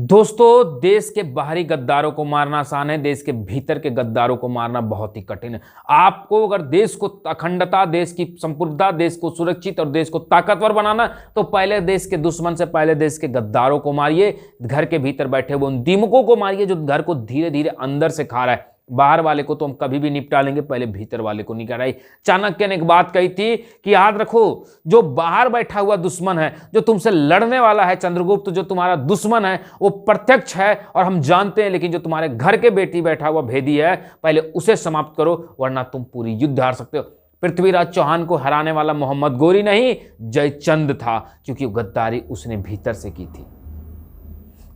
दोस्तों, देश के बाहरी गद्दारों को मारना आसान है, देश के भीतर के गद्दारों को मारना बहुत ही कठिन है। आपको अगर देश को अखंडता, देश की संप्रभुता, देश को सुरक्षित और देश को ताकतवर बनाना, तो पहले देश के दुश्मन से पहले देश के गद्दारों को मारिए। घर के भीतर बैठे हुए उन दीमकों को मारिए जो घर को धीरे धीरे अंदर से खा रहा है। बाहर वाले को तो हम कभी भी निपटा लेंगे, पहले भीतर वाले को निकाल आई। चाणक्य ने एक बात कही थी कि याद रखो, जो बाहर बैठा हुआ दुश्मन है, जो तुमसे लड़ने वाला है, चंद्रगुप्त जो तुम्हारा दुश्मन है, वो प्रत्यक्ष है और हम जानते हैं, लेकिन जो तुम्हारे घर के बेटी बैठा हुआ भेदी है, पहले उसे समाप्त करो, वरना तुम पूरी युद्ध हार सकते हो। पृथ्वीराज चौहान को हराने वाला मोहम्मद गोरी नहीं, जयचंद था, क्योंकि गद्दारी उसने भीतर से की थी।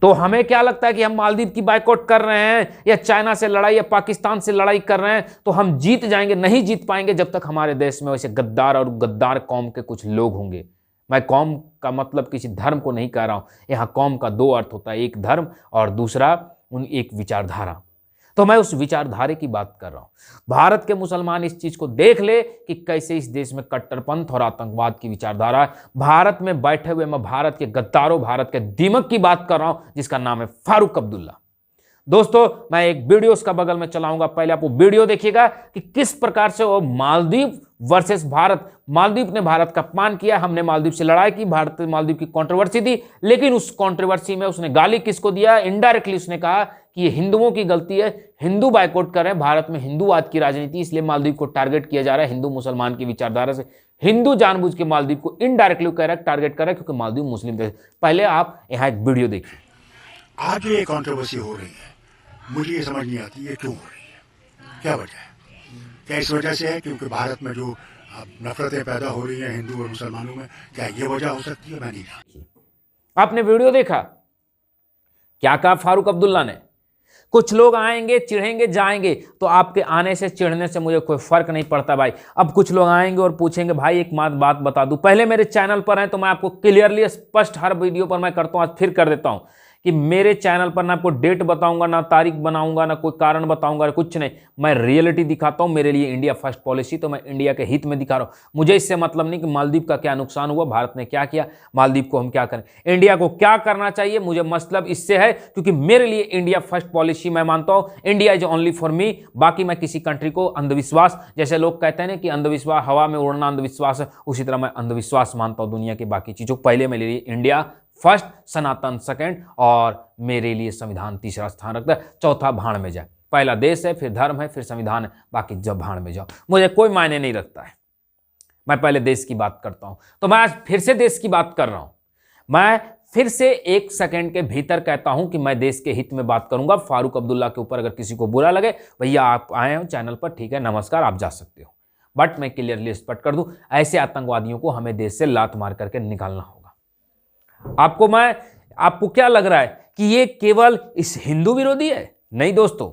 तो हमें क्या लगता है कि हम मालदीव की बायकॉट कर रहे हैं या चाइना से लड़ाई या पाकिस्तान से लड़ाई कर रहे हैं तो हम जीत जाएंगे? नहीं जीत पाएंगे जब तक हमारे देश में वैसे गद्दार और गद्दार कौम के कुछ लोग होंगे। मैं कौम का मतलब किसी धर्म को नहीं कह रहा हूं। यहां कौम का दो अर्थ होता है, एक धर्म और दूसरा एक विचारधारा। तो मैं उस विचारधारे की बात कर रहा हूं। भारत के मुसलमान इस चीज को देख ले कि कैसे इस देश में कट्टरपंथ और आतंकवाद की विचारधारा है। भारत में बैठे हुए मैं भारत के गद्दारों, भारत के दीमक की बात कर रहा हूं, जिसका नाम है फारूक अब्दुल्ला। दोस्तों, मैं एक वीडियो उसका बगल में चलाऊंगा, पहले आप वो वीडियो देखिएगा कि किस प्रकार से वो मालदीव वर्सेस भारत, मालदीव ने भारत का अपमान किया, हमने मालदीव से लड़ाई की, भारत ने मालदीव की कंट्रोवर्सी दी, लेकिन उस कंट्रोवर्सी में उसने गाली किसको दिया? इनडायरेक्टली उसने कहा कि ये हिंदुओं की गलती है, हिंदू बायकॉट कर रहे हैं, भारत में हिंदूवाद की राजनीति, इसलिए मालदीव को टारगेट किया जा रहा है हिंदू मुसलमान की विचारधारा से। हिंदू जानबूझ के मालदीव को इनडायरेक्टली कह रहा है, टारगेट कर रहा है, क्योंकि मालदीव मुस्लिम थे। पहले आप यहाँ एक वीडियो देखिए। आज ये कंट्रोवर्सी हो रही है, मुझे ये समझ नहीं आती ये क्यों हो रही है, क्या वजह है? क्या इस वजह से है क्योंकि भारत में जो नफरतें पैदा हो रही हैं हिंदू और मुसलमानों में, क्या ये वजह हो सकती है? मैं नहीं जानता। आपने वीडियो देखा, क्या कहा फारूक अब्दुल्ला ने? कुछ लोग आएंगे, चिढ़ेंगे, जाएंगे, तो आपके आने से चिढ़ने से मुझे कोई फर्क नहीं पड़ता भाई। अब कुछ लोग आएंगे और पूछेंगे भाई एक बात बता दूं, पहले मेरे चैनल पर हैं तो मैं आपको क्लियरली स्पष्ट हर वीडियो पर मैं करता हूं, आज फिर कर देता हूं कि मेरे चैनल पर ना आपको डेट बताऊंगा, ना तारीख बनाऊंगा, ना कोई कारण बताऊंगा, कुछ नहीं। मैं रियलिटी दिखाता हूं। मेरे लिए इंडिया फर्स्ट पॉलिसी, तो मैं इंडिया के हित में दिखा रहा हूं। मुझे इससे मतलब नहीं कि मालदीव का क्या नुकसान हुआ, भारत ने क्या किया, मालदीव को हम क्या करें, इंडिया को क्या करना चाहिए, मुझे मतलब इससे है, क्योंकि मेरे लिए इंडिया फर्स्ट पॉलिसी मैं मानता हूं। इंडिया इज ओनली फॉर मी। बाकी मैं किसी कंट्री को अंधविश्वास, जैसे लोग कहते हैं ना कि अंधविश्वास, हवा में उड़ना अंधविश्वास है, उसी तरह मैं अंधविश्वास मानता हूं दुनिया की बाकी चीजों। पहले मेरे लिए इंडिया फर्स्ट, सनातन सेकंड, और मेरे लिए संविधान तीसरा स्थान रखता है, चौथा भाड़ में जाए। पहला देश है, फिर धर्म है, फिर संविधान है, बाकी जब भाड़ में जाओ मुझे कोई मायने नहीं रखता है। मैं पहले देश की बात करता हूं, तो मैं आज फिर से देश की बात कर रहा हूं। मैं फिर से एक सेकंड के भीतर कहता हूं कि मैं देश के हित में बात करूंगा। फारूक अब्दुल्ला के ऊपर अगर किसी को बुरा लगे, भैया आप आए हो चैनल पर, ठीक है, नमस्कार, आप जा सकते हो, बट मैं क्लियरली स्पष्ट कर दूं, ऐसे आतंकवादियों को हमें देश से लात मार करके निकालना होगा। आपको क्या लग रहा है कि ये केवल इस हिंदू विरोधी है? नहीं दोस्तों,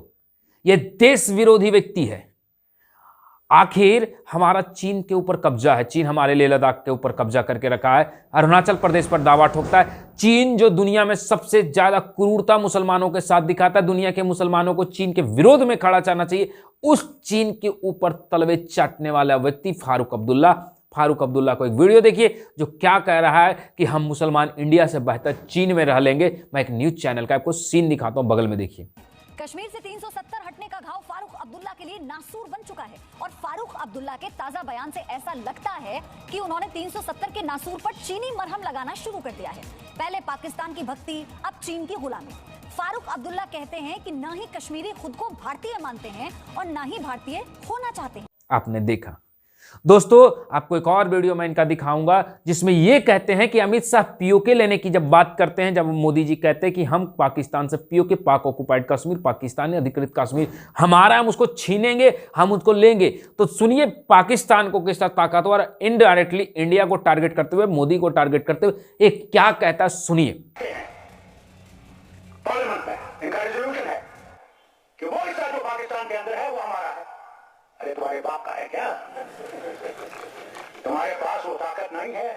ये देश विरोधी व्यक्ति है। आखिर हमारा चीन के ऊपर कब्जा है, चीन हमारे लेह लद्दाख के ऊपर कब्जा करके रखा है, अरुणाचल प्रदेश पर दावा ठोकता है। चीन जो दुनिया में सबसे ज्यादा क्रूरता मुसलमानों के साथ दिखाता है, दुनिया के मुसलमानों को चीन के विरोध में खड़ा करना चाहिए, उस चीन के ऊपर तलवे चाटने वाला व्यक्ति फारूक अब्दुल्ला। फारूक अब्दुल्ला को एक वीडियो देखिए जो क्या कह रहा है कि हम मुसलमान इंडिया से बेहतर चीन में रह लेंगे। मैं एक न्यूज चैनल का आपको सीन दिखाता हूं, बगल में देखिए। कश्मीर से 370 हटने का घाव फारूक अब्दुल्ला के लिए नासूर बन चुका है, और फारूक अब्दुल्ला के ताजा बयान से ऐसा लगता है कि उन्होंने 370 के नासूर पर चीनी मरहम लगाना शुरू कर दिया है। पहले पाकिस्तान की भक्ति, अब चीन की गुलामी। फारूक अब्दुल्ला कहते हैं कि ना ही कश्मीरी खुद को भारतीय मानते हैं और ना ही भारतीय होना चाहते हैं। आपने देखा दोस्तों, आपको एक और वीडियो मैं इनका दिखाऊंगा जिसमें ये कहते हैं कि अमित शाह पीओके लेने की जब बात करते हैं, जब मोदी जी कहते हैं कि हम पाकिस्तान से पीओके, पाक ऑक्युपाइड कश्मीर, पाकिस्तानी अधिकृत कश्मीर हमारा, हम उसको छीनेंगे, हम उसको लेंगे, तो सुनिए पाकिस्तान को किस तरह ताकतवर इनडायरेक्टली इंडिया को टारगेट करते हुए, मोदी को टारगेट करते हुए एक क्या कहता है, सुनिए। पाकिस्तान के अंदर है वो हमारा है। अरे तुम्हारे बाप का है क्या? तुम्हारे पास वो ताकत नहीं है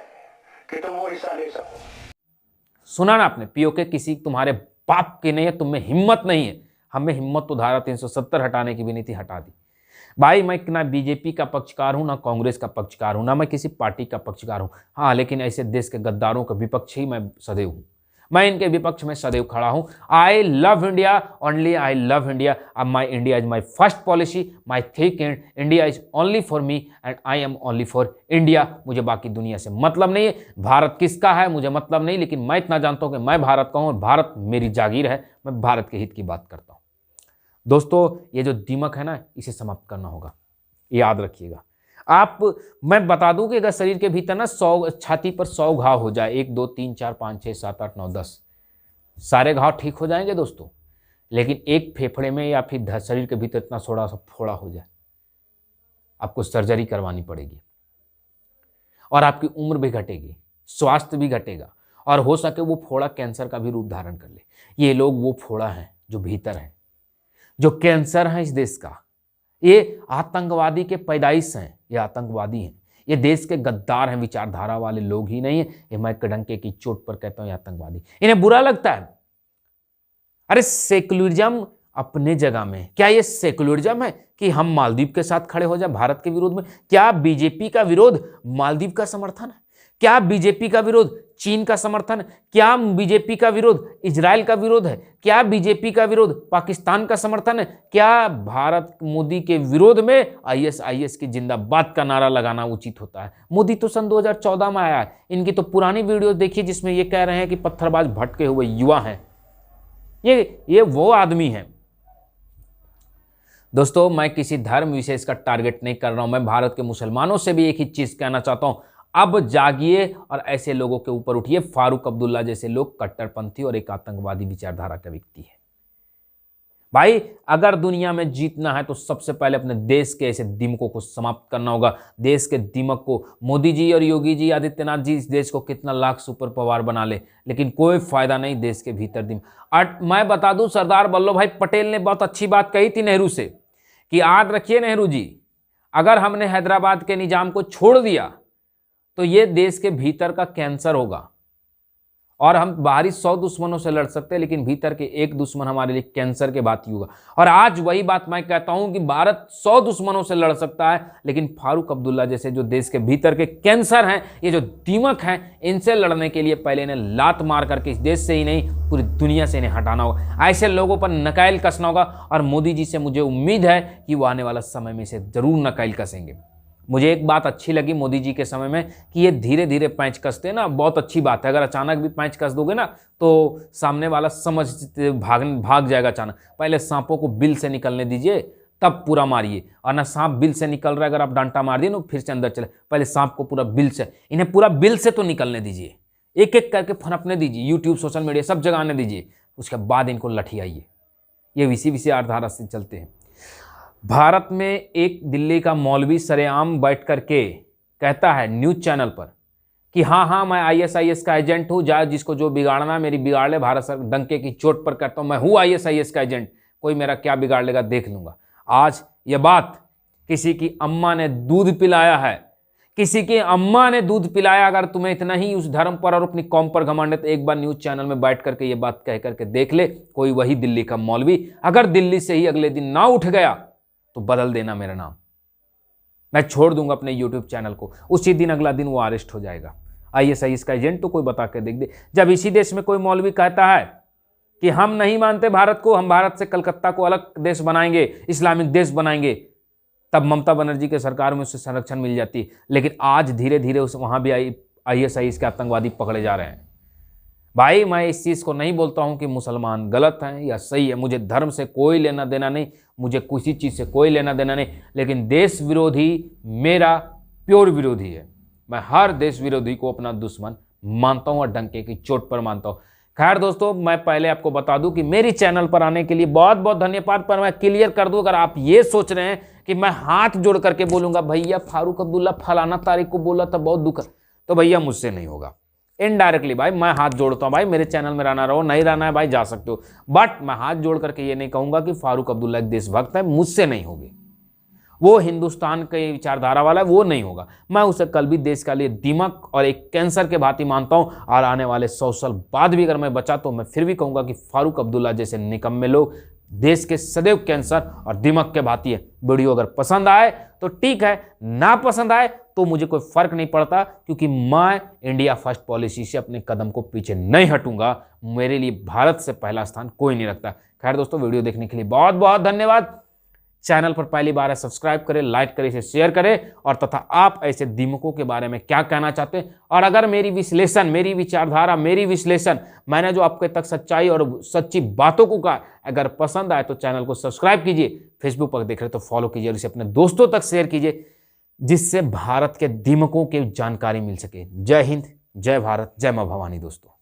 कि तुम वो हिस्सा ले सको। सुना ना आपने, पीओके किसी तुम्हारे बाप की नहीं है, तुम में हिम्मत नहीं है। हमें हिम्मत तो धारा 370 हटाने की भी नहीं थी, हटा दी। भाई मैं ना बीजेपी का पक्षकार हूं, ना कांग्रेस का पक्षकार हूं, ना मैं किसी पार्टी का पक्षकार हूं। हाँ, लेकिन ऐसे देश के गद्दारों का विपक्ष ही मैं सदैव हूं। मैं इनके विपक्ष में सदैव खड़ा हूं। I love India, only I love India. अब my India is my first policy, my think India is only for me and I am only for India. मुझे बाकी दुनिया से मतलब नहीं है, भारत किसका है मुझे मतलब नहीं, लेकिन मैं इतना जानता हूं कि मैं भारत का हूं और भारत मेरी जागीर है, मैं भारत के हित की बात करता हूं। दोस्तों, ये जो दीमक है ना, इसे समाप्त करना होगा, याद रखिएगा। मैं बता दूं कि अगर शरीर के भीतर ना 100 छाती पर 100 घाव हो जाए, 1 2 3 4 5 6 7 8 9 10 सारे घाव ठीक हो जाएंगे दोस्तों, लेकिन एक फेफड़े में या फिर शरीर के भीतर इतना थोड़ा सा फोड़ा हो जाए, आपको सर्जरी करवानी पड़ेगी और आपकी उम्र भी घटेगी, स्वास्थ्य भी घटेगा और हो सके वो फोड़ा कैंसर का भी रूप धारण कर ले। ये लोग वो फोड़ा हैं जो भीतर है, जो कैंसर है इस देश का। ये आतंकवादी के पैदाइश हैं, ये आतंकवादी हैं, ये देश के गद्दार हैं, विचारधारा वाले लोग ही नहीं है। ये मैं कड़ंके की चोट पर कहता हूं, ये आतंकवादी। इन्हें बुरा लगता है। अरे सेकुलरिज्म अपने जगह में, क्या ये सेकुलरिज्म है कि हम मालदीव के साथ खड़े हो जाए भारत के विरोध में? क्या बीजेपी का विरोध मालदीव का समर्थन है? क्या बीजेपी का विरोध चीन का समर्थन है? क्या बीजेपी का विरोध इजराइल का विरोध है? क्या बीजेपी का विरोध पाकिस्तान का समर्थन है? क्या भारत मोदी के विरोध में आईएसआईएस की जिंदाबाद का नारा लगाना उचित होता है? मोदी तो सन 2014 में आया है। इनकी तो पुरानी वीडियो देखिए जिसमें ये कह रहे हैं कि पत्थरबाज भटके हुए युवा हैं। ये वो आदमी है। दोस्तों, मैं किसी धर्म विशेष का टारगेट नहीं कर रहा हूं। मैं भारत के मुसलमानों से भी एक ही चीज कहना चाहता हूं, अब जागिए और ऐसे लोगों के ऊपर उठिए। फारूक अब्दुल्ला जैसे लोग कट्टरपंथी और एक आतंकवादी विचारधारा का व्यक्ति है। भाई, अगर दुनिया में जीतना है तो सबसे पहले अपने देश के ऐसे दिमकों को समाप्त करना होगा। देश के दिमक को मोदी जी और योगी जी, आदित्यनाथ जी इस देश को कितना लाख सुपर पावर बना ले, लेकिन कोई फायदा नहीं देश के भीतर दिमक। मैं बता दूं, सरदार वल्लभ भाई पटेल ने बहुत अच्छी बात कही थी नेहरू से कि याद रखिए नेहरू जी, अगर हमने हैदराबाद के निजाम को छोड़ दिया तो ये देश के भीतर का कैंसर होगा और हम बाहरी 100 दुश्मनों से लड़ सकते हैं, लेकिन भीतर के एक दुश्मन हमारे लिए कैंसर के बात ही होगा। और आज वही बात मैं कहता हूं कि भारत 100 दुश्मनों से लड़ सकता है, लेकिन फारूक अब्दुल्ला जैसे जो देश के भीतर के कैंसर हैं, ये जो दीमक हैं, इनसे लड़ने के लिए पहले इन्हें लात मार करके इस देश से ही नहीं पूरी दुनिया से इन्हें हटाना होगा। ऐसे लोगों पर नकेल कसना होगा और मोदी जी से मुझे उम्मीद है कि वो आने वाला समय में इसे जरूर नकेल कसेंगे। मुझे एक बात अच्छी लगी मोदी जी के समय में कि ये धीरे धीरे पैंच कसते हैं ना, बहुत अच्छी बात है। अगर अचानक भी पैंच कस दोगे ना तो सामने वाला समझ भाग जाएगा अचानक। पहले सांपों को बिल से निकलने दीजिए, तब पूरा मारिए। और ना सांप बिल से निकल रहा है, अगर आप डांटा मार दिए ना फिर से अंदर चले, पहले सांप को पूरा बिल से, इन्हें पूरा बिल से तो निकलने दीजिए, एक एक करके फनपने दीजिए, यूट्यूब सोशल मीडिया सब जगह आने दीजिए, उसके बाद इनको लठियाइए। ये इसी विचारधारा से चलते हैं। भारत में एक दिल्ली का मौलवी सरेआम बैठ करके कहता है न्यूज चैनल पर कि हाँ मैं आईएसआईएस का एजेंट हूँ, जाए जिसको जो बिगाड़ना मेरी बिगाड़ ले, भारत सरकार डंके की चोट पर कहता हूँ मैं हूँ आईएसआईएस का एजेंट, कोई मेरा क्या बिगाड़ लेगा देख लूंगा। आज ये बात किसी की अम्मा ने दूध पिलाया है, किसी की अम्मा ने दूध पिलाया। अगर तुम्हें इतना ही उस धर्म पर और अपनी कौम पर घमंड है तो एक बार न्यूज चैनल में बैठ करके ये बात कह करके देख ले, कोई वही दिल्ली का मौलवी अगर दिल्ली से ही अगले दिन ना उठ गया तो बदल देना मेरा नाम, मैं छोड़ दूंगा अपने यूट्यूब चैनल को। उसी दिन अगला दिन वो अरेस्ट हो जाएगा। आईएसआईएस का एजेंट तो कोई बता के देख दे। जब इसी देश में कोई मौलवी कहता है कि हम नहीं मानते भारत को, हम भारत से कलकत्ता को अलग देश बनाएंगे, इस्लामिक देश बनाएंगे, तब ममता बनर्जी के सरकार में उससे संरक्षण मिल जाती है। लेकिन आज धीरे धीरे उस वहां भी आईएसआईएस के आतंकवादी पकड़े जा रहे हैं। भाई, मैं इस चीज़ को नहीं बोलता हूं कि मुसलमान गलत हैं या सही है, मुझे धर्म से कोई लेना देना नहीं, मुझे किसी चीज़ से कोई लेना देना नहीं, लेकिन देश विरोधी मेरा प्योर विरोधी है। मैं हर देश विरोधी को अपना दुश्मन मानता हूं और डंके की चोट पर मानता हूं। खैर दोस्तों, मैं पहले आपको बता दूं कि मेरी चैनल पर आने के लिए बहुत बहुत धन्यवाद। पर मैं क्लियर कर दूं, अगर आप ये सोच रहे हैं कि मैं हाथ जोड़ करके बोलूंगा भैया फारूक अब्दुल्ला फलाना तारीख को बोला था बहुत दुख, तो भैया मुझसे नहीं होगा। इनडायरेक्टली भाई मैं हाथ जोड़ता हूं, भाई मेरे चैनल में रहना रहो, नहीं रहना है भाई जा सकते हो, बट मैं हाथ जोड़ करके ये नहीं कहूंगा कि फारूक अब्दुल्ला एक देशभक्त है, मुझसे नहीं होगी। वो हिंदुस्तान के विचारधारा वाला है, वो नहीं होगा। मैं उसे कल भी देश के लिए दिमक और एक कैंसर के भांति मानता हूं, और आने वाले 100 साल बाद भी अगर मैं बचा तो मैं फिर भी कहूंगा कि फारूक अब्दुल्ला जैसे निकम्मे लोग देश के सदैव कैंसर और दिमक के भांति है। वीडियो अगर पसंद आए तो ठीक है, ना पसंद आए तो मुझे कोई फर्क नहीं पड़ता, क्योंकि मैं इंडिया फर्स्ट पॉलिसी से अपने कदम को पीछे नहीं हटूंगा। मेरे लिए भारत से पहला स्थान कोई नहीं रखता। खैर दोस्तों, वीडियो देखने के लिए बहुत बहुत धन्यवाद। चैनल पर पहली बार है, सब्सक्राइब करें, लाइक करें, इसे शेयर करें, और तथा आप ऐसे दीमकों के बारे में क्या कहना चाहते हैं, और अगर मेरी विश्लेषण, मेरी विचारधारा, मेरी विश्लेषण, मैंने जो आपके तक सच्चाई और सच्ची बातों को कहा, अगर पसंद आए तो चैनल को सब्सक्राइब कीजिए, फेसबुक पर देख रहे तो फॉलो कीजिए और इसे अपने दोस्तों तक शेयर कीजिए, जिससे भारत के दीमकों की जानकारी मिल सके। जय हिंद, जय भारत, जय मां भवानी दोस्तों।